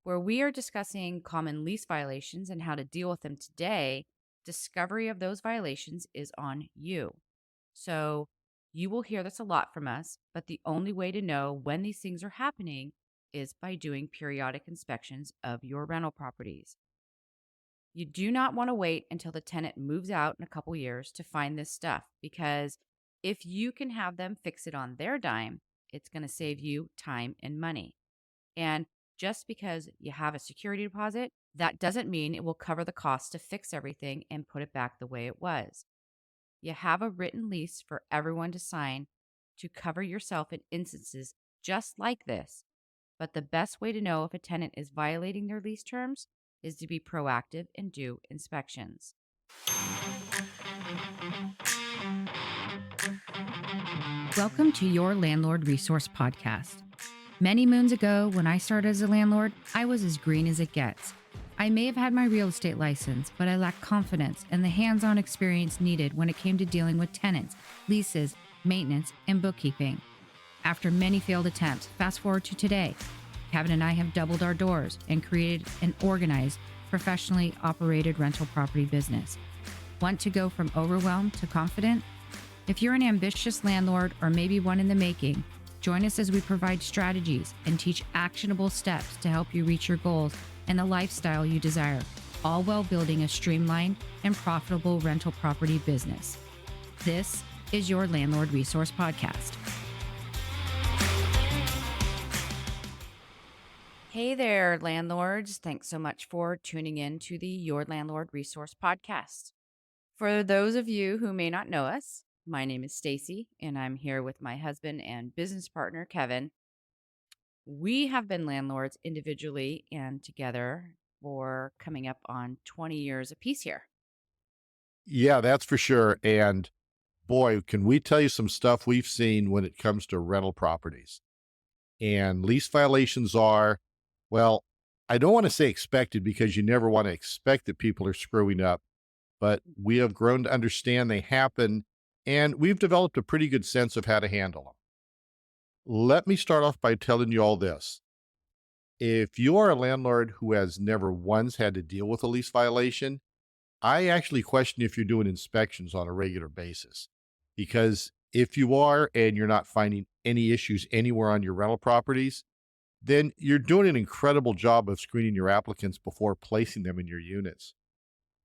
where we are discussing common lease violations and how to deal with them today. Discovery of those violations is on you. So you will hear this a lot from us, but the only way to know when these things are happening is by doing periodic inspections of your rental properties. You do not want to wait until the tenant moves out in a couple years to find this stuff because if you can have them fix it on their dime, it's going to save you time and money. And just because you have a security deposit, that doesn't mean it will cover the cost to fix everything and put it back the way it was. You have a written lease for everyone to sign to cover yourself in instances just like this. But the best way to know if a tenant is violating their lease terms is to be proactive and do inspections. Welcome to your Landlord Resource Podcast. Many moons ago, when I started as a landlord, I was as green as it gets. I may have had my real estate license, but I lacked confidence and the hands-on experience needed when it came to dealing with tenants, leases, maintenance, and bookkeeping. After many failed attempts, fast forward to today, Kevin and I have doubled our doors and created an organized, professionally operated rental property business. Want to go from overwhelmed to confident? If you're an ambitious landlord or maybe one in the making, join us as we provide strategies and teach actionable steps to help you reach your goals and the lifestyle you desire, all while building a streamlined and profitable rental property business. This is your Landlord Resource Podcast. Hey there, landlords. Thanks so much for tuning in to the Your Landlord Resource Podcast. For those of you who may not know us, my name is Stacy, and I'm here with my husband and business partner, Kevin. We have been landlords individually and together for coming up on 20 years apiece here. Yeah, that's for sure. And boy, can we tell you some stuff we've seen when it comes to rental properties. And lease violations are, well, I don't want to say expected because you never want to expect that people are screwing up, but we have grown to understand they happen and we've developed a pretty good sense of how to handle them. Let me start off by telling you all this. If you are a landlord who has never once had to deal with a lease violation, I actually question if you're doing inspections on a regular basis. Because if you are and you're not finding any issues anywhere on your rental properties, then you're doing an incredible job of screening your applicants before placing them in your units.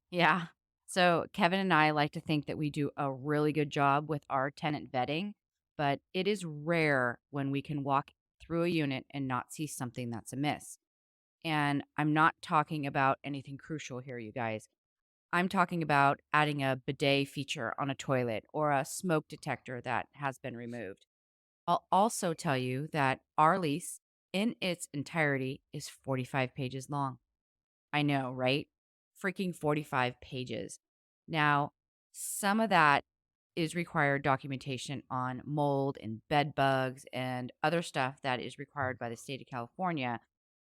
Yeah. So Kevin and I like to think that we do a really good job with our tenant vetting, but it is rare when we can walk through a unit and not see something that's amiss. And I'm not talking about anything crucial here, you guys. I'm talking about adding a bidet feature on a toilet or a smoke detector that has been removed. I'll also tell you that our lease in its entirety is 45 pages long. I know, right? Freaking 45 pages. Now, some of that is required documentation on mold and bed bugs and other stuff that is required by the state of California.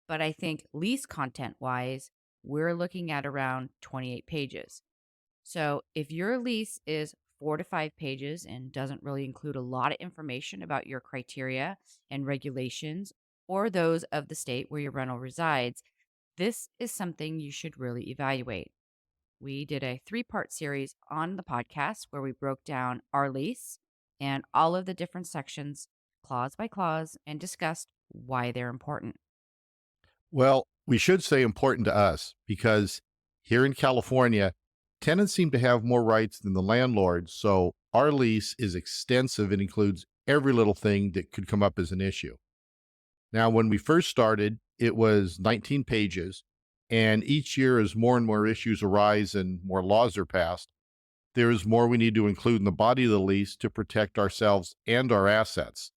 But I think lease content wise, we're looking at around 28 pages. So if your lease is 4 to 5 pages and doesn't really include a lot of information about your criteria and regulations or those of the state where your rental resides, this is something you should really evaluate. We did a 3-part series on the podcast where we broke down our lease and all of the different sections, clause by clause, and discussed why they're important. Well, we should say important to us because here in California, tenants seem to have more rights than the landlord. So our lease is extensive and includes every little thing that could come up as an issue. Now, when we first started, it was 19 pages. And each year, as more and more issues arise and more laws are passed, there is more we need to include in the body of the lease to protect ourselves and our assets.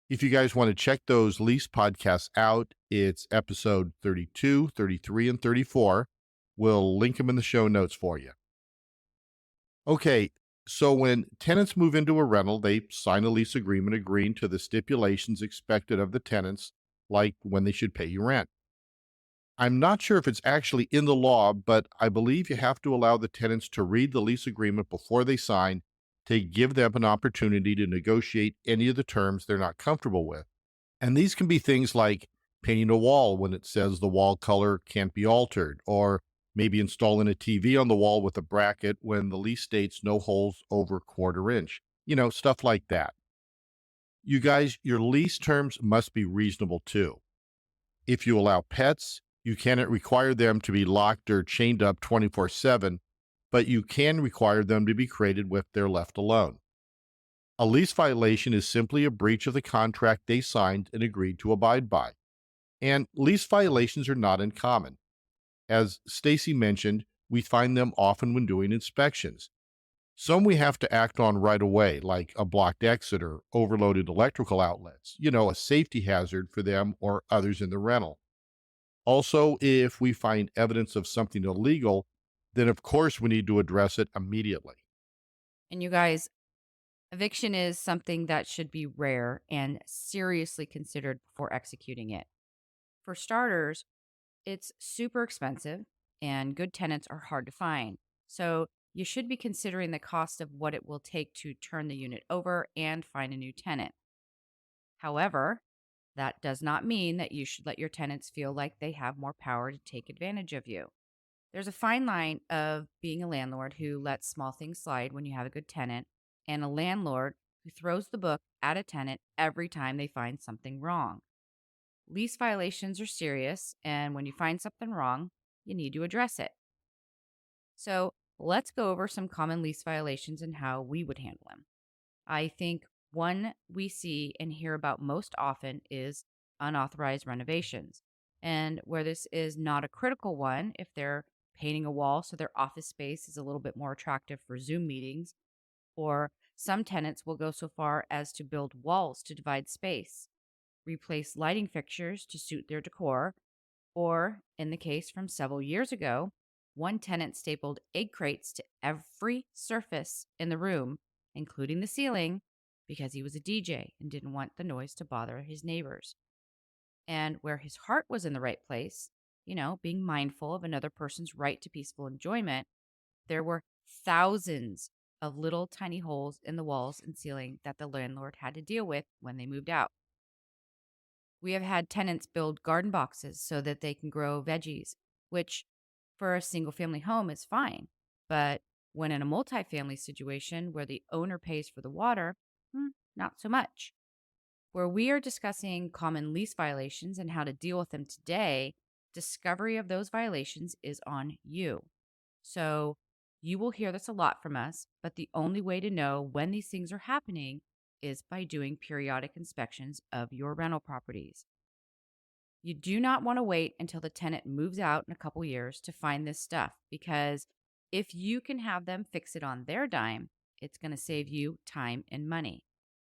If you guys want to check those lease podcasts out, it's episode 32, 33, and 34. We'll link them in the show notes for you. Okay, so when tenants move into a rental, they sign a lease agreement agreeing to the stipulations expected of the tenants, like when they should pay you rent. I'm not sure if it's actually in the law, but I believe you have to allow the tenants to read the lease agreement before they sign to give them an opportunity to negotiate any of the terms they're not comfortable with. And these can be things like painting a wall when it says the wall color can't be altered, or maybe installing a TV on the wall with a bracket when the lease states no holes over quarter inch. Stuff like that. You guys, your lease terms must be reasonable too. If you allow pets, you cannot require them to be locked or chained up 24/7, but you can require them to be crated if they're left alone. A lease violation is simply a breach of the contract they signed and agreed to abide by. And lease violations are not uncommon. As Stacy mentioned, we find them often when doing inspections. Some we have to act on right away, like a blocked exit or overloaded electrical outlets, a safety hazard for them or others in the rental. Also, if we find evidence of something illegal, then of course we need to address it immediately. And you guys, eviction is something that should be rare and seriously considered before executing it. For starters, it's super expensive and good tenants are hard to find. So you should be considering the cost of what it will take to turn the unit over and find a new tenant. However, that does not mean that you should let your tenants feel like they have more power to take advantage of you. There's a fine line of being a landlord who lets small things slide when you have a good tenant, and a landlord who throws the book at a tenant every time they find something wrong. Lease violations are serious, and when you find something wrong, you need to address it. So, let's go over some common lease violations and how we would handle them. I think one we see and hear about most often is unauthorized renovations. And where this is not a critical one, if they're painting a wall so their office space is a little bit more attractive for Zoom meetings, or some tenants will go so far as to build walls to divide space, replace lighting fixtures to suit their decor, or in the case from several years ago, one tenant stapled egg crates to every surface in the room, including the ceiling, because he was a DJ and didn't want the noise to bother his neighbors. And where his heart was in the right place, being mindful of another person's right to peaceful enjoyment, there were thousands of little tiny holes in the walls and ceiling that the landlord had to deal with when they moved out. We have had tenants build garden boxes so that they can grow veggies, which for a single family home is fine. But when in a multifamily situation where the owner pays for the water, not so much. Where we are discussing common lease violations and how to deal with them today, discovery of those violations is on you. So you will hear this a lot from us, but the only way to know when these things are happening is by doing periodic inspections of your rental properties. You do not want to wait until the tenant moves out in a couple years to find this stuff because if you can have them fix it on their dime, it's going to save you time and money.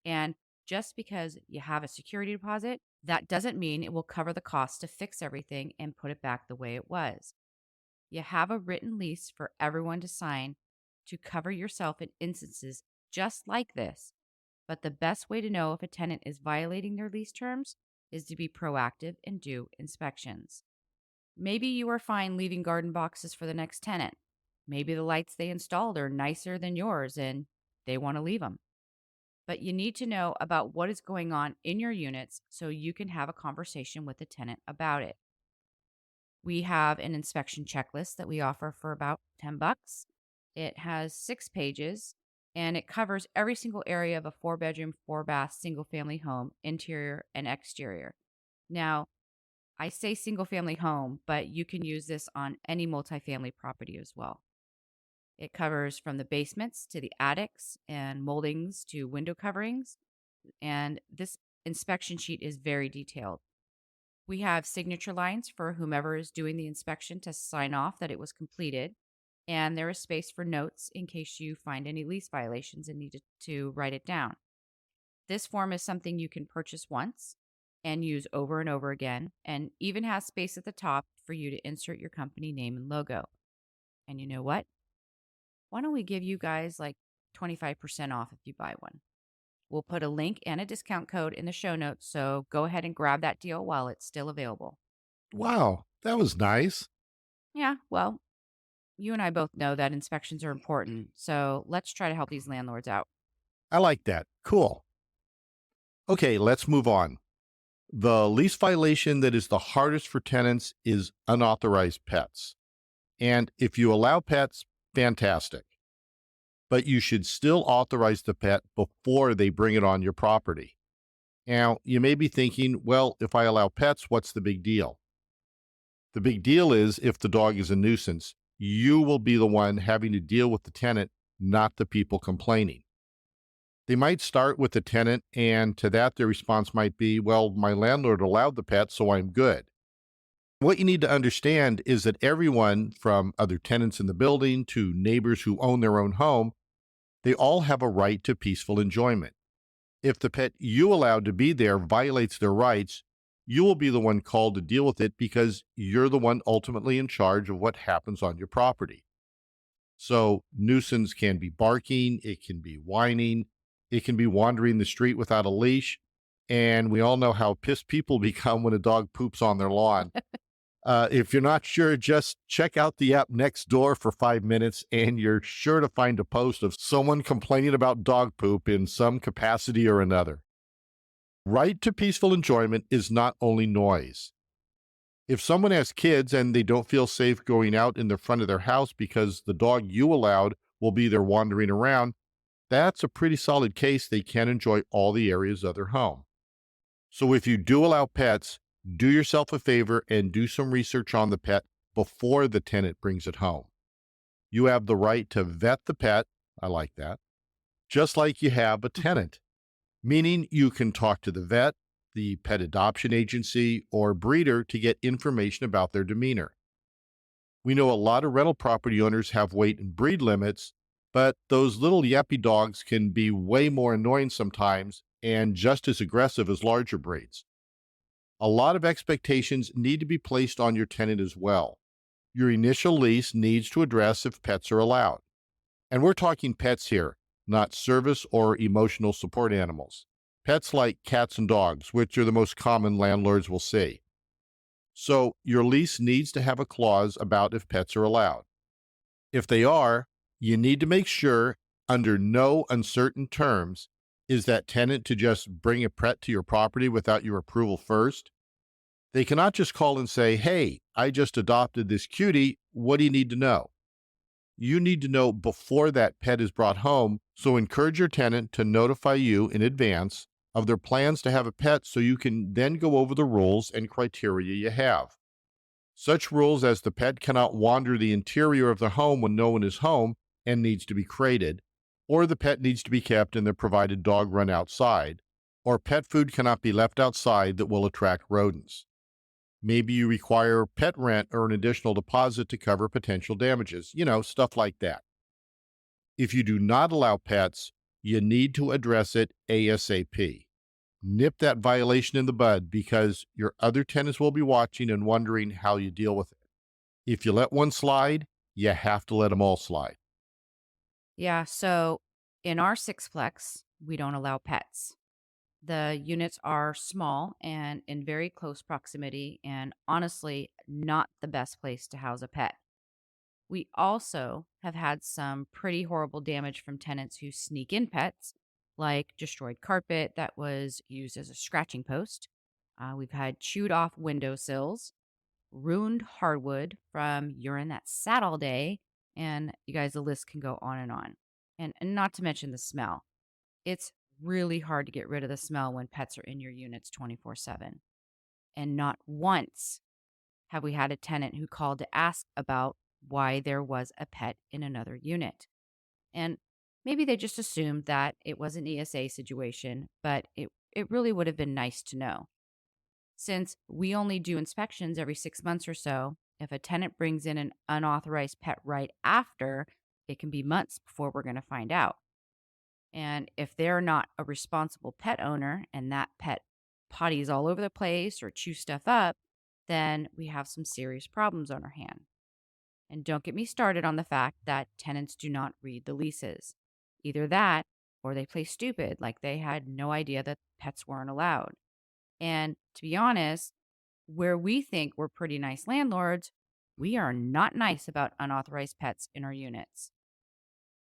And just because you have a security deposit, that doesn't mean it will cover the cost to fix everything and put it back the way it was. You have a written lease for everyone to sign to cover yourself in instances just like this. But the best way to know if a tenant is violating their lease terms is to be proactive and do inspections. Maybe you are fine leaving garden boxes for the next tenant. Maybe the lights they installed are nicer than yours and they want to leave them. But you need to know about what is going on in your units so you can have a conversation with the tenant about it. We have an inspection checklist that we offer for about 10 bucks. It has 6 pages and it covers every single area of a 4-bedroom, 4-bath single family home, interior and exterior. Now, I say single family home, but you can use this on any multifamily property as well. It covers from the basements to the attics and moldings to window coverings. And this inspection sheet is very detailed. We have signature lines for whomever is doing the inspection to sign off that it was completed. And there is space for notes in case you find any lease violations and need to write it down. This form is something you can purchase once and use over and over again, and even has space at the top for you to insert your company name and logo. And you know what? Why don't we give you guys like 25% off if you buy one? We'll put a link and a discount code in the show notes, so go ahead and grab that deal while it's still available. Wow, that was nice. Yeah, well, you and I both know that inspections are important, so let's try to help these landlords out. I like that. Cool. Okay, let's move on. The lease violation that is the hardest for tenants is unauthorized pets. And if you allow pets, fantastic. But you should still authorize the pet before they bring it on your property. Now, you may be thinking, well, if I allow pets, what's the big deal? The big deal is if the dog is a nuisance, you will be the one having to deal with the tenant, not the people complaining. They might start with the tenant, and to that, their response might be, well, my landlord allowed the pet, so I'm good. What you need to understand is that everyone, from other tenants in the building to neighbors who own their own home, they all have a right to peaceful enjoyment. If the pet you allowed to be there violates their rights, you will be the one called to deal with it because you're the one ultimately in charge of what happens on your property. So, nuisance can be barking, it can be whining, it can be wandering the street without a leash. And we all know how pissed people become when a dog poops on their lawn. If you're not sure, just check out the app next door for 5 minutes, and you're sure to find a post of someone complaining about dog poop in some capacity or another. Right to peaceful enjoyment is not only noise. If someone has kids and they don't feel safe going out in the front of their house because the dog you allowed will be there wandering around, that's a pretty solid case they can't enjoy all the areas of their home. So if you do allow pets, do yourself a favor and do some research on the pet before the tenant brings it home. You have the right to vet the pet. I like that. Just like you have a tenant, meaning you can talk to the vet, the pet adoption agency, or breeder to get information about their demeanor. We know a lot of rental property owners have weight and breed limits, but those little yappy dogs can be way more annoying sometimes and just as aggressive as larger breeds. A lot of expectations need to be placed on your tenant as well. Your initial lease needs to address if pets are allowed. And we're talking pets here, not service or emotional support animals. Pets like cats and dogs, which are the most common landlords will see. So your lease needs to have a clause about if pets are allowed. If they are, you need to make sure, under no uncertain terms, is that tenant to just bring a pet to your property without your approval first. They cannot just call and say, hey, I just adopted this cutie. What do you need to know? You need to know before that pet is brought home, so encourage your tenant to notify you in advance of their plans to have a pet so you can then go over the rules and criteria you have. Such rules as the pet cannot wander the interior of the home when no one is home and needs to be crated, or the pet needs to be kept in the provided dog run outside, or pet food cannot be left outside that will attract rodents. Maybe you require pet rent or an additional deposit to cover potential damages, stuff like that. If you do not allow pets, you need to address it ASAP. Nip that violation in the bud because your other tenants will be watching and wondering how you deal with it. If you let one slide, you have to let them all slide. Yeah, so in our sixplex, we don't allow pets. The units are small and in very close proximity, and honestly, not the best place to house a pet. We also have had some pretty horrible damage from tenants who sneak in pets, like destroyed carpet that was used as a scratching post. We've had chewed off windowsills, ruined hardwood from urine that sat all day, and you guys, the list can go on and on. And not to mention the smell. It's really hard to get rid of the smell when pets are in your units 24/7. And not once have we had a tenant who called to ask about why there was a pet in another unit. And maybe they just assumed that it was an ESA situation, but it really would have been nice to know. Since we only do inspections every 6 months or so, if a tenant brings in an unauthorized pet right after, it can be months before we're going to find out. And if they're not a responsible pet owner and that pet potties all over the place or chews stuff up, then we have some serious problems on our hand. And don't get me started on the fact that tenants do not read the leases. Either that or they play stupid, like they had no idea that pets weren't allowed. And to be honest, where we think we're pretty nice landlords, we are not nice about unauthorized pets in our units.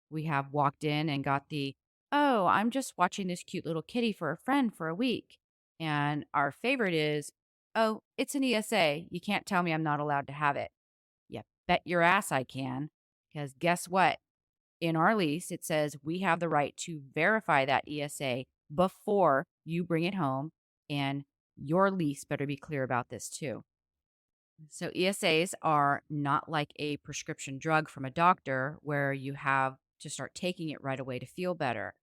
We have walked in and got the, oh, I'm just watching this cute little kitty for a friend for a week. And our favorite is, oh, it's an ESA. You can't tell me I'm not allowed to have it. Yeah, bet your ass I can. Because guess what? In our lease, it says we have the right to verify that ESA before you bring it home. And your lease better be clear about this too. So, ESAs are not like a prescription drug from a doctor where you have to start taking it right away to feel better.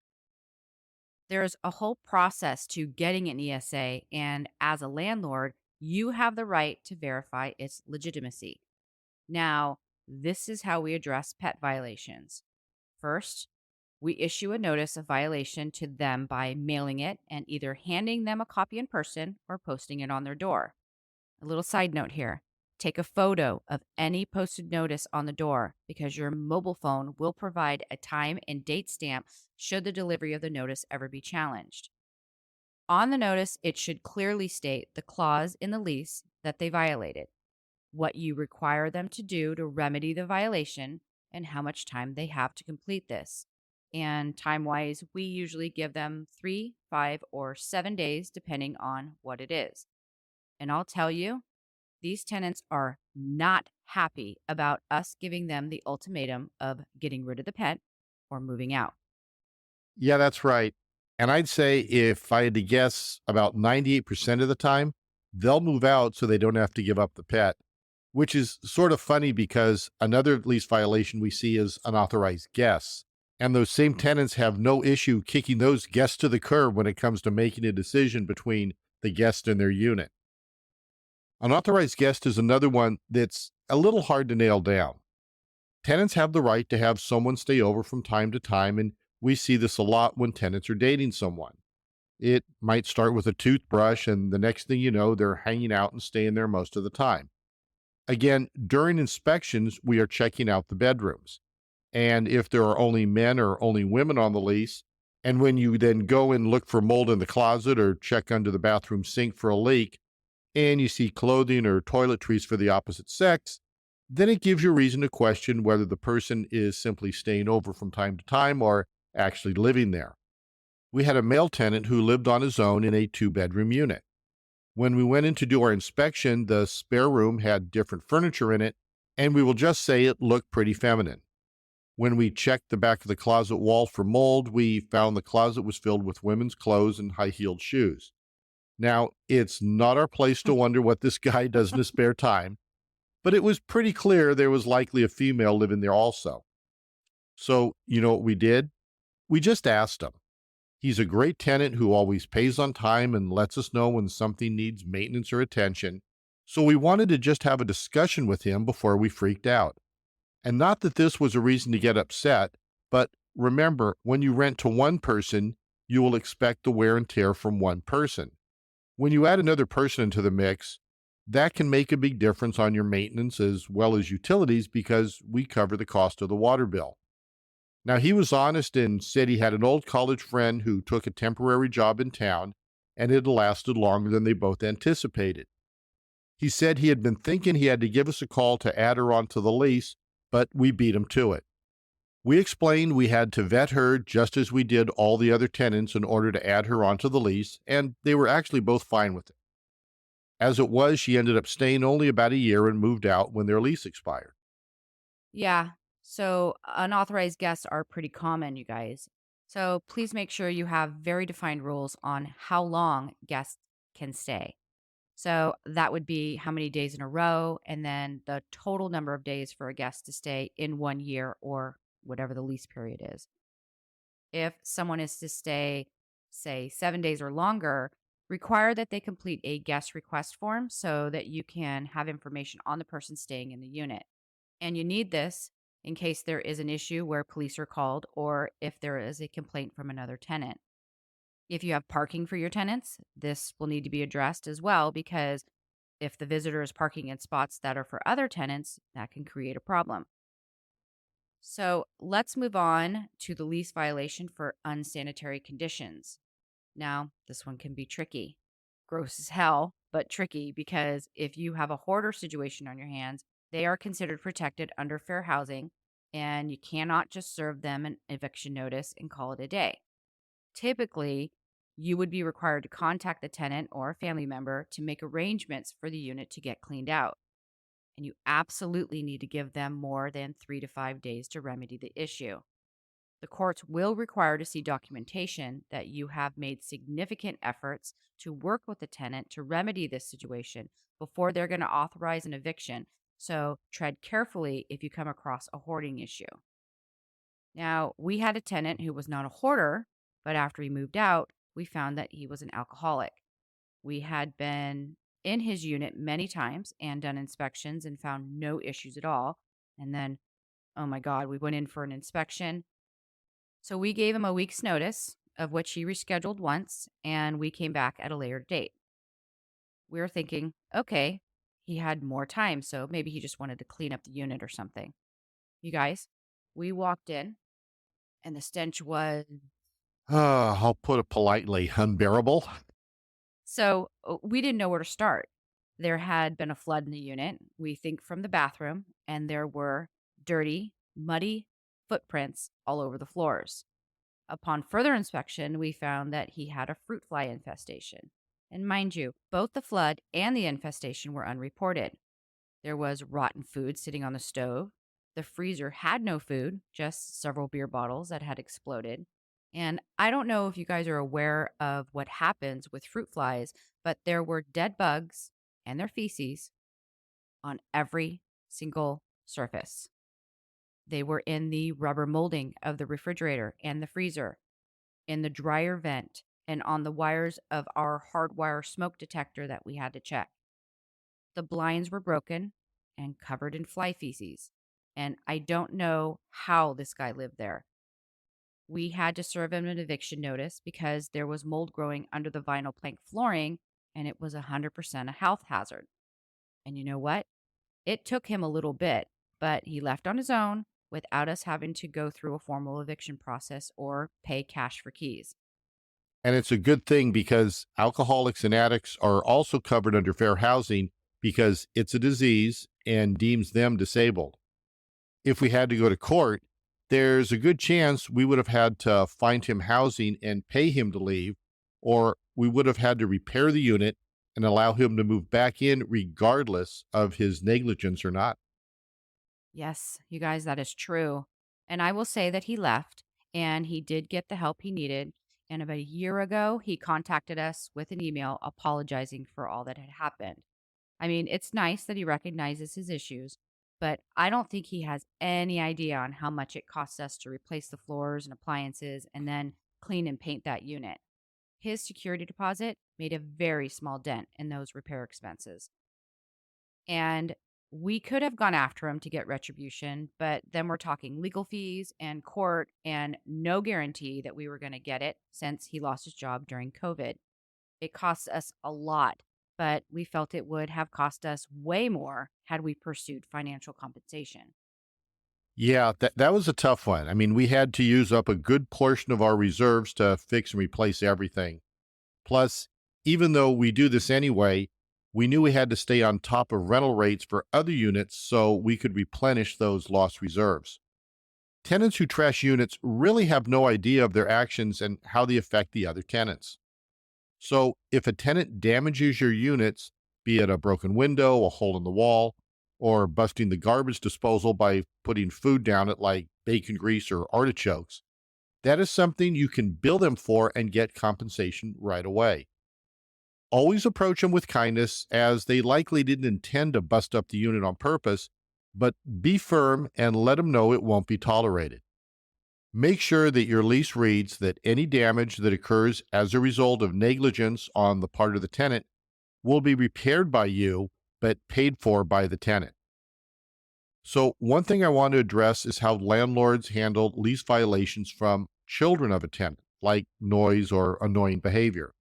There's a whole process to getting an ESA, and as a landlord, you have the right to verify its legitimacy. Now, this is how we address pet violations. First, we issue a notice of violation to them by mailing it and either handing them a copy in person or posting it on their door. A little side note here: take a photo of any posted notice on the door because your mobile phone will provide a time and date stamp should the delivery of the notice ever be challenged. On the notice, it should clearly state the clause in the lease that they violated, what you require them to do to remedy the violation, and how much time they have to complete this. And time wise, we usually give them 3, 5, or 7 days, depending on what it is. And I'll tell you, these tenants are not happy about us giving them the ultimatum of getting rid of the pet or moving out. Yeah, that's right. And I'd say if I had to guess, about 98% of the time, they'll move out so they don't have to give up the pet, which is sort of funny because another lease violation we see is unauthorized guests. And those same tenants have no issue kicking those guests to the curb when it comes to making a decision between the guest and their unit. Unauthorized guest is another one that's a little hard to nail down. Tenants have the right to have someone stay over from time to time, and we see this a lot when tenants are dating someone. It might start with a toothbrush, and the next thing you know, they're hanging out and staying there most of the time. Again, during inspections, we are checking out the bedrooms. And if there are only men or only women on the lease, and when you then go and look for mold in the closet or check under the bathroom sink for a leak, and you see clothing or toiletries for the opposite sex, then it gives you reason to question whether the person is simply staying over from time to time or actually living there. We had a male tenant who lived on his own in a two-bedroom unit. When we went in to do our inspection, the spare room had different furniture in it, and we will just say it looked pretty feminine. When we checked the back of the closet wall for mold, we found the closet was filled with women's clothes and high heeled shoes. Now, it's not our place to wonder what this guy does in his spare time, but it was pretty clear there was likely a female living there also. So, you know what we did? We just asked him. He's a great tenant who always pays on time and lets us know when something needs maintenance or attention. So we wanted to just have a discussion with him before we freaked out. And not that this was a reason to get upset, but remember, when you rent to one person, you will expect the wear and tear from one person. When you add another person into the mix, that can make a big difference on your maintenance as well as utilities because we cover the cost of the water bill. Now, he was honest and said he had an old college friend who took a temporary job in town and it had lasted longer than they both anticipated. He said he had been thinking he had to give us a call to add her onto the lease, but we beat him to it. We explained we had to vet her just as we did all the other tenants in order to add her onto the lease, and they were actually both fine with it. As it was, she ended up staying only about a year and moved out when their lease expired. Yeah. So unauthorized guests are pretty common, you guys. So please make sure you have very defined rules on how long guests can stay. So that would be how many days in a row, and then the total number of days for a guest to stay in 1 year or whatever the lease period is. If someone is to stay, say, 7 days or longer, require that they complete a guest request form so that you can have information on the person staying in the unit. And you need this in case there is an issue where police are called or if there is a complaint from another tenant. If you have parking for your tenants, this will need to be addressed as well because if the visitor is parking in spots that are for other tenants, that can create a problem. So let's move on to the lease violation for unsanitary conditions. Now, this one can be tricky. Gross as hell, but tricky because if you have a hoarder situation on your hands, they are considered protected under fair housing, and you cannot just serve them an eviction notice and call it a day. Typically, You would be required to contact the tenant or a family member to make arrangements for the unit to get cleaned out. And you absolutely need to give them more than 3 to 5 days to remedy the issue. The courts will require to see documentation that you have made significant efforts to work with the tenant to remedy this situation before they're going to authorize an eviction. So tread carefully if you come across a hoarding issue. Now, we had a tenant who was not a hoarder, but after he moved out, we found that he was an alcoholic. We had been in his unit many times and done inspections and found no issues at all. And then, oh my God, we went in for an inspection. So we gave him a week's notice, of which he rescheduled once, and we came back at a later date. We were thinking, okay, he had more time, so maybe he just wanted to clean up the unit or something. You guys, we walked in, and the stench was I'll put it politely, unbearable. so we didn't know where to start. There had been a flood in the unit, we think from the bathroom, and there were dirty, muddy footprints all over the floors. Upon further inspection, we found that he had a fruit fly infestation. And mind you, both the flood and the infestation were unreported. There was rotten food sitting on the stove. The freezer had no food, just several beer bottles that had exploded. And I don't know if you guys are aware of what happens with fruit flies, but there were dead bugs and their feces on every single surface. They were in the rubber molding of the refrigerator and the freezer, in the dryer vent, and on the wires of our hardwire smoke detector that we had to check. The blinds were broken and covered in fly feces. And I don't know how this guy lived there. We had to serve him an eviction notice because there was mold growing under the vinyl plank flooring and it was 100% a health hazard. And you know what? It took him a little bit, but he left on his own without us having to go through a formal eviction process or pay cash for keys. And it's a good thing because alcoholics and addicts are also covered under fair housing because it's a disease and deems them disabled. If we had to go to court, there's a good chance we would have had to find him housing and pay him to leave, or we would have had to repair the unit and allow him to move back in regardless of his negligence or not. Yes, you guys, that is true. And I will say that he left and he did get the help he needed. And about a year ago, he contacted us with an email apologizing for all that had happened. I mean, it's nice that he recognizes his issues, but I don't think he has any idea on how much it costs us to replace the floors and appliances and then clean and paint that unit. His security deposit made a very small dent in those repair expenses. And we could have gone after him to get retribution, but then we're talking legal fees and court and no guarantee that we were going to get it since he lost his job during COVID. It costs us a lot, but we felt it would have cost us way more had we pursued financial compensation. Yeah, that was a tough one. I mean, we had to use up a good portion of our reserves to fix and replace everything. Plus, even though we do this anyway, we knew we had to stay on top of rental rates for other units so we could replenish those lost reserves. Tenants who trash units really have no idea of their actions and how they affect the other tenants. So, if a tenant damages your units, be it a broken window, a hole in the wall, or busting the garbage disposal by putting food down it like bacon grease or artichokes, that is something you can bill them for and get compensation right away. Always approach them with kindness, as they likely didn't intend to bust up the unit on purpose, but be firm and let them know it won't be tolerated. Make sure that your lease reads that any damage that occurs as a result of negligence on the part of the tenant will be repaired by you, but paid for by the tenant. So, one thing I want to address is how landlords handle lease violations from children of a tenant, like noise or annoying behavior.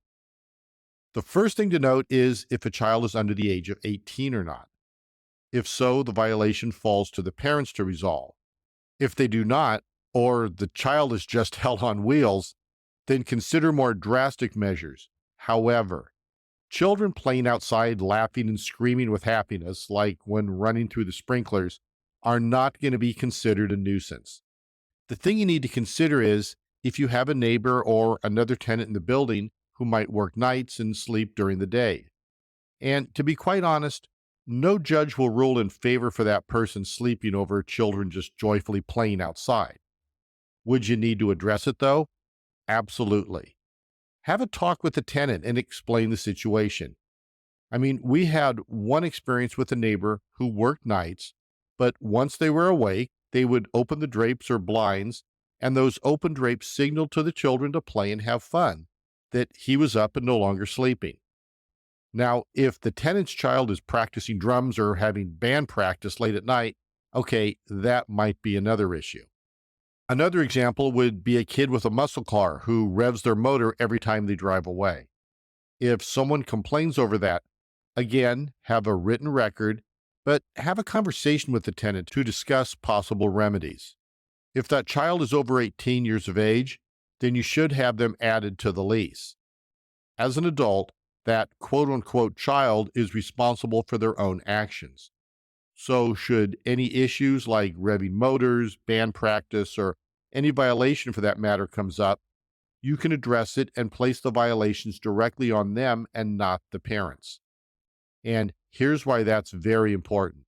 The first thing to note is if a child is under the age of 18 or not. If so, the violation falls to the parents to resolve. If they do not, or the child is just hell on wheels, then consider more drastic measures. However, children playing outside, laughing and screaming with happiness, like when running through the sprinklers, are not going to be considered a nuisance. The thing you need to consider is if you have a neighbor or another tenant in the building who might work nights and sleep during the day. And to be quite honest, no judge will rule in favor for that person sleeping over children just joyfully playing outside. Would you need to address it though? Absolutely. Have a talk with the tenant and explain the situation. I mean, we had one experience with a neighbor who worked nights, but once they were awake, they would open the drapes or blinds, and those open drapes signaled to the children to play and have fun that he was up and no longer sleeping. Now, if the tenant's child is practicing drums or having band practice late at night, okay, that might be another issue. Another example would be a kid with a muscle car who revs their motor every time they drive away. If someone complains over that, again, have a written record, but have a conversation with the tenant to discuss possible remedies. If that child is over 18 years of age, then you should have them added to the lease. As an adult, that quote unquote child is responsible for their own actions. So, should any issues like revving motors, band practice, or any violation for that matter comes up, you can address it and place the violations directly on them and not the parents. And here's why that's very important.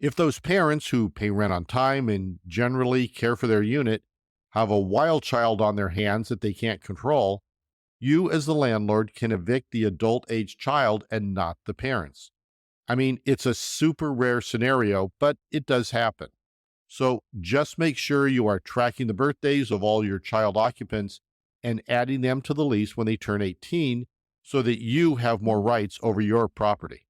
If those parents who pay rent on time and generally care for their unit have a wild child on their hands that they can't control, you as the landlord can evict the adult age child and not the parents. I mean, it's a super rare scenario, but it does happen. So just make sure you are tracking the birthdays of all your child occupants and adding them to the lease when they turn 18 so that you have more rights over your property.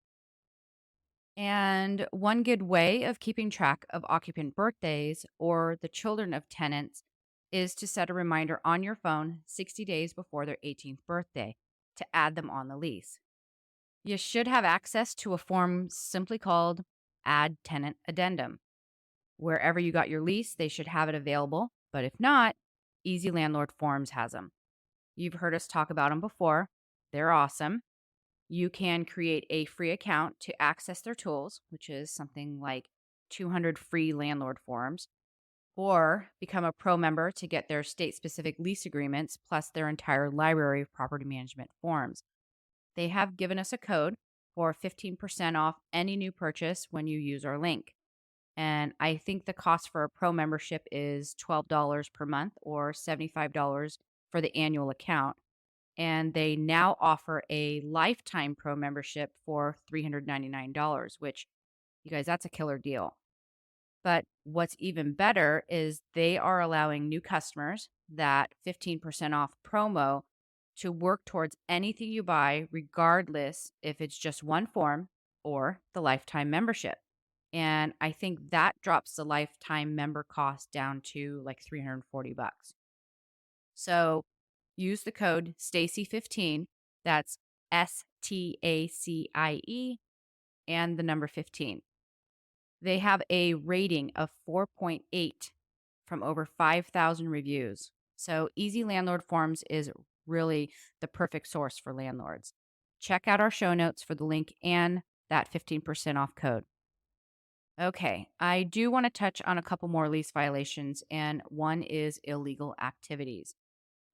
And one good way of keeping track of occupant birthdays or the children of tenants is to set a reminder on your phone 60 days before their 18th birthday to add them on the lease. You should have access to a form simply called Add Tenant Addendum. Wherever you got your lease, they should have it available, but if not, Easy Landlord Forms has them. You've heard us talk about them before. They're awesome. You can create a free account to access their tools, which is something like 200 free landlord forms, or become a pro member to get their state specific lease agreements plus their entire library of property management forms. They have given us a code for 15% off any new purchase when you use our link. And I think the cost for a pro membership is $12 per month or $75 for the annual account. And they now offer a lifetime pro membership for $399, which, you guys, that's a killer deal. But what's even better is they are allowing new customers that 15% off promo to work towards anything you buy, regardless if it's just one form or the lifetime membership. And I think that drops the lifetime member cost down to like 340 bucks. So use the code STACY15. That's STACIE and the number 15. They have a rating of 4.8 from over 5,000 reviews. So Easy Landlord Forms is really the perfect source for landlords. Check out our show notes for the link and that 15% off code. Okay, I do want to touch on a couple more lease violations, and one is illegal activities.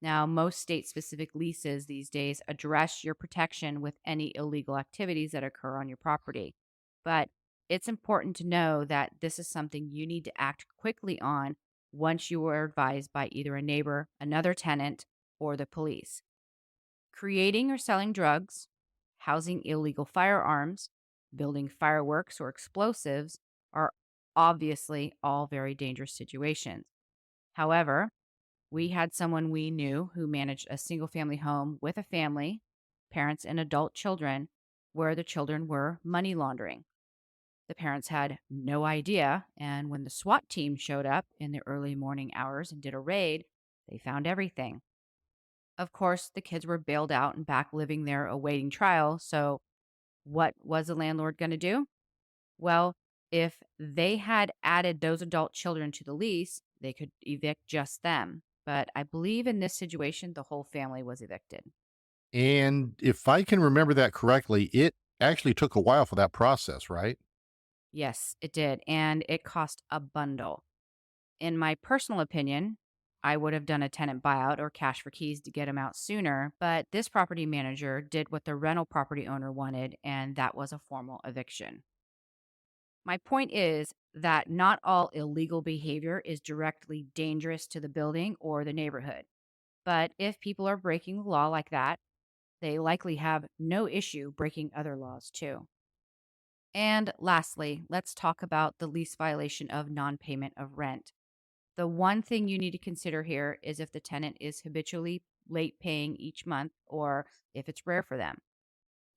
Now, most state specific leases these days address your protection with any illegal activities that occur on your property. But it's important to know that this is something you need to act quickly on once you are advised by either a neighbor, another tenant, or the police. Creating or selling drugs, housing illegal firearms, building fireworks or explosives are obviously all very dangerous situations. However, we had someone we knew who managed a single family home with a family, parents, and adult children, where the children were money laundering. The parents had no idea, and when the SWAT team showed up in the early morning hours and did a raid, they found everything. Of course, the kids were bailed out and back living there awaiting trial. So, what was the landlord going to do? Well, if they had added those adult children to the lease, they could evict just them. But I believe in this situation, the whole family was evicted. And if I can remember that correctly, it actually took a while for that process, right? Yes, it did. And it cost a bundle. In my personal opinion, I would have done a tenant buyout or cash for keys to get him out sooner, but this property manager did what the rental property owner wanted, and that was a formal eviction. My point is that not all illegal behavior is directly dangerous to the building or the neighborhood. But if people are breaking the law like that, they likely have no issue breaking other laws too. And lastly, let's talk about the lease violation of non payment of rent. The one thing you need to consider here is if the tenant is habitually late paying each month or if it's rare for them.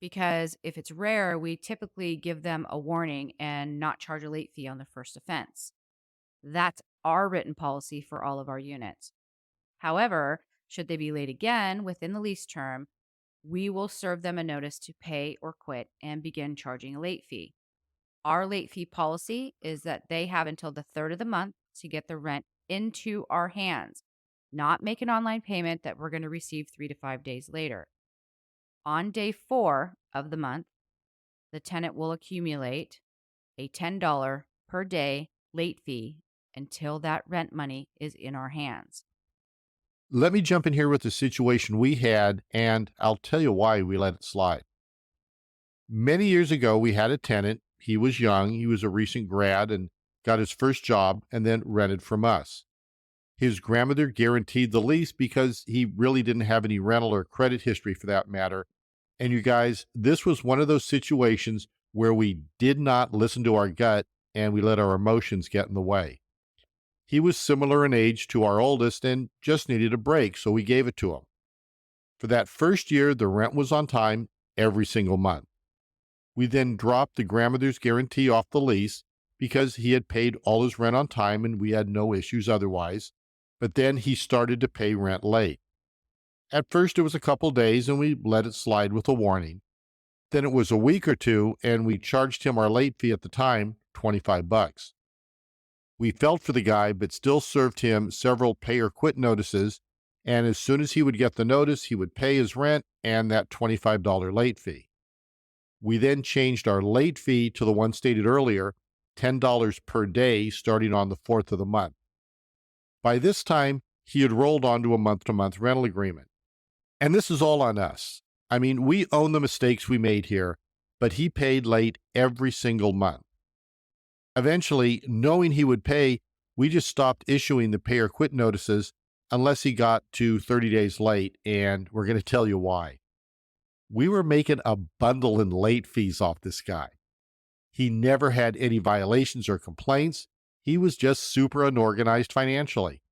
Because if it's rare, we typically give them a warning and not charge a late fee on the first offense. That's our written policy for all of our units. However, should they be late again within the lease term, we will serve them a notice to pay or quit and begin charging a late fee. Our late fee policy is that they have until the third of the month to get the rent into our hands, not make an online payment that we're going to receive 3 to 5 days later. On day 4 of the month, the tenant will accumulate a $10 per day late fee until that rent money is in our hands. Let me jump in here with the situation we had, and I'll tell you why we let it slide. Many years ago, we had a tenant. He was young, he was a recent grad and got his first job and then rented from us. His grandmother guaranteed the lease because he really didn't have any rental or credit history for that matter. And you guys, this was one of those situations where we did not listen to our gut and we let our emotions get in the way. He was similar in age to our oldest and just needed a break, so we gave it to him. For that first year, the rent was on time every single month. We then dropped the grandmother's guarantee off the lease because he had paid all his rent on time and we had no issues otherwise. But then he started to pay rent late. At first, it was a couple days and we let it slide with a warning. Then it was a week or two and we charged him our late fee at the time, $25. We felt for the guy, but still served him several pay or quit notices. And as soon as he would get the notice, he would pay his rent and that $25 late fee. We then changed our late fee to the one stated earlier, $10 per day starting on the 4th of the month. By this time, he had rolled onto a month-to-month rental agreement. And this is all on us. I mean, we own the mistakes we made here, but he paid late every single month. Eventually, knowing he would pay, we just stopped issuing the pay or quit notices unless he got to 30 days late, and we're going to tell you why. We were making a bundle in late fees off this guy. He never had any violations or complaints. He was just super unorganized financially.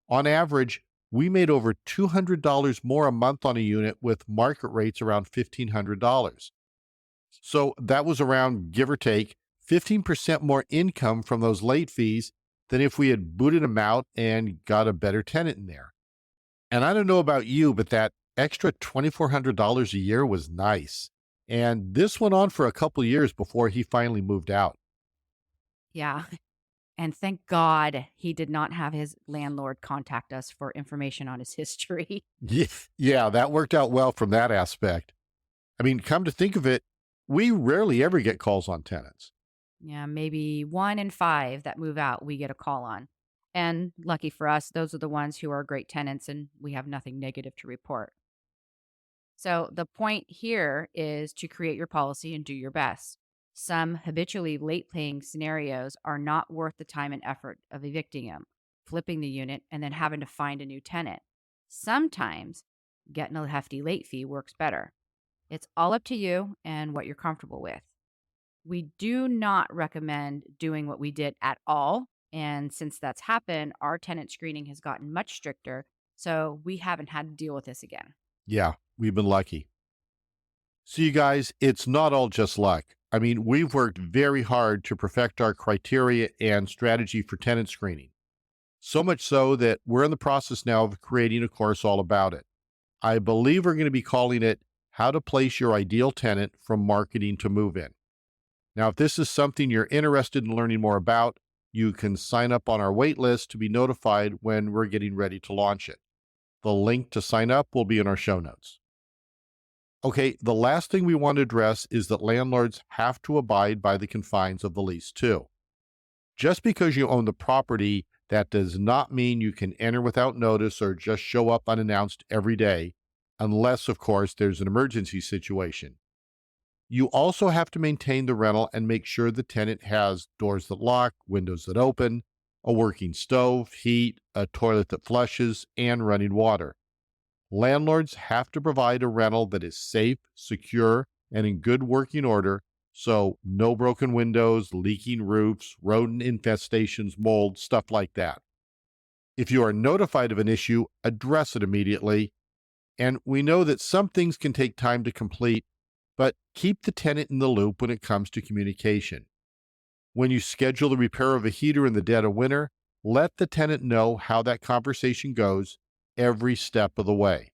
On average, we made over $200 more a month on a unit with market rates around $1,500. So that was around, give or take, 15% more income from those late fees than if we had booted him out and got a better tenant in there. And I don't know about you, but that extra $2,400 a year was nice. And this went on for a couple years before he finally moved out. Yeah. And thank God he did not have his landlord contact us for information on his history. Yeah, yeah, that worked out well from that aspect. I mean, come to think of it, we rarely ever get calls on tenants. Yeah, maybe 1 in 5 that move out, we get a call on. And lucky for us, those are the ones who are great tenants and we have nothing negative to report. So the point here is to create your policy and do your best. Some habitually late paying scenarios are not worth the time and effort of evicting them, flipping the unit, and then having to find a new tenant. Sometimes getting a hefty late fee works better. It's all up to you and what you're comfortable with. We do not recommend doing what we did at all. And since that's happened, our tenant screening has gotten much stricter. So we haven't had to deal with this again. Yeah, we've been lucky. So, you guys, it's not all just luck. I mean, we've worked very hard to perfect our criteria and strategy for tenant screening. So much so that we're in the process now of creating a course all about it. I believe we're going to be calling it How to Place Your Ideal Tenant from Marketing to Move In. Now, if this is something you're interested in learning more about, you can sign up on our wait list to be notified when we're getting ready to launch it. The link to sign up will be in our show notes. Okay, the last thing we want to address is that landlords have to abide by the confines of the lease too. Just because you own the property That does not mean you can enter without notice or just show up unannounced every day, unless, of course, there's an emergency situation. You also have to maintain the rental and make sure the tenant has doors that lock, windows that open, a working stove, heat, a toilet that flushes, and running water. Landlords have to provide a rental that is safe, secure, and in good working order, so no broken windows, leaking roofs, rodent infestations, mold, stuff like that. If you are notified of an issue, address it immediately. And we know that some things can take time to complete, but keep the tenant in the loop when it comes to communication. When you schedule the repair of a heater in the dead of winter, let the tenant know how that conversation goes every step of the way.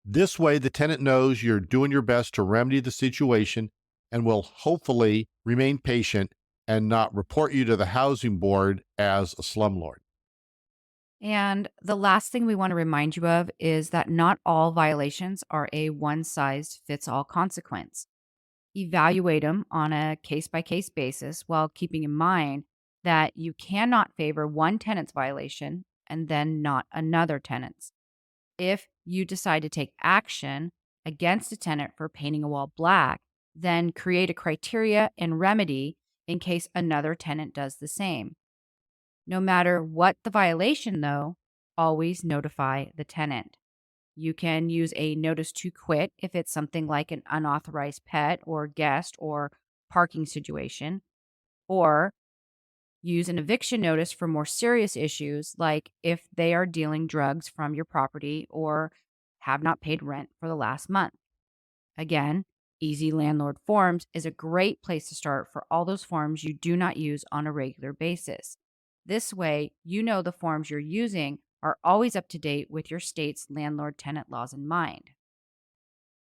This way, the tenant knows you're doing your best to remedy the situation and will hopefully remain patient and not report you to the housing board as a slumlord. And the last thing we want to remind you of is that not all violations are a one size fits all consequence. Evaluate them on a case by case basis while keeping in mind that you cannot favor one tenant's violation and then not another tenant's. If you decide to take action against a tenant for painting a wall black, then create a criteria and remedy in case another tenant does the same. No matter what the violation, though, always notify the tenant. You can use a notice to quit if it's something like an unauthorized pet or guest or parking situation, or use an eviction notice for more serious issues like if they are dealing drugs from your property or have not paid rent for the last month. Again, Easy Landlord Forms is a great place to start for all those forms you do not use on a regular basis. This way, you know the forms you're using are always up to date with your state's landlord tenant laws in mind.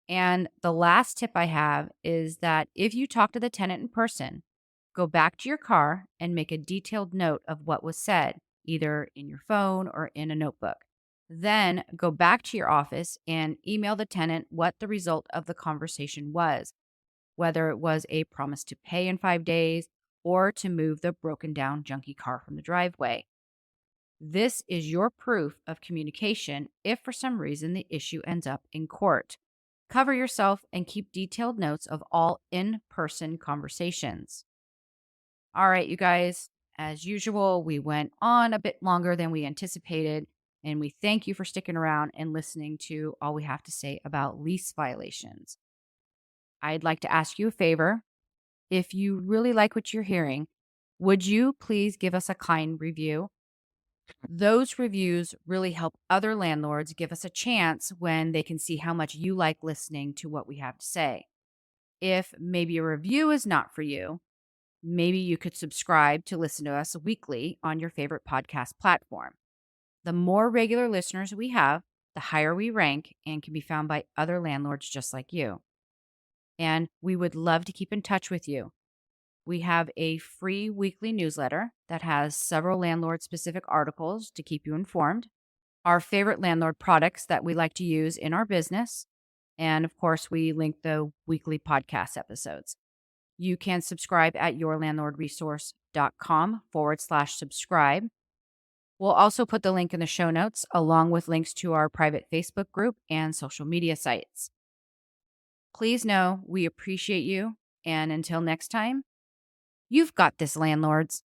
And the last tip I have is that if you talk to the tenant in person, go back to your car and make a detailed note of what was said, either in your phone or in a notebook. Then go back to your office and email the tenant what the result of the conversation was, whether it was a promise to pay in 5 days or to move the broken down junky car from the driveway. This is your proof of communication if for some reason the issue ends up in court. Cover yourself and keep detailed notes of all in person conversations. All right, you guys, as usual, we went on a bit longer than we anticipated, and we thank you for sticking around and listening to all we have to say about lease violations. I'd like to ask you a favor. If you really like what you're hearing, would you please give us a kind review? Those reviews really help other landlords give us a chance when they can see how much you like listening to what we have to say. If maybe a review is not for you, maybe you could subscribe to listen to us weekly on your favorite podcast platform. The more regular listeners we have, the higher we rank and can be found by other landlords just like you. And we would love to keep in touch with you. We have a free weekly newsletter that has several landlord specific articles to keep you informed, our favorite landlord products that we like to use in our business, and of course, we link the weekly podcast episodes. You can subscribe at yourlandlordresource.com/subscribe. We'll also put the link in the show notes along with links to our private Facebook group and social media sites. Please know we appreciate you. And until next time, you've got this, landlords.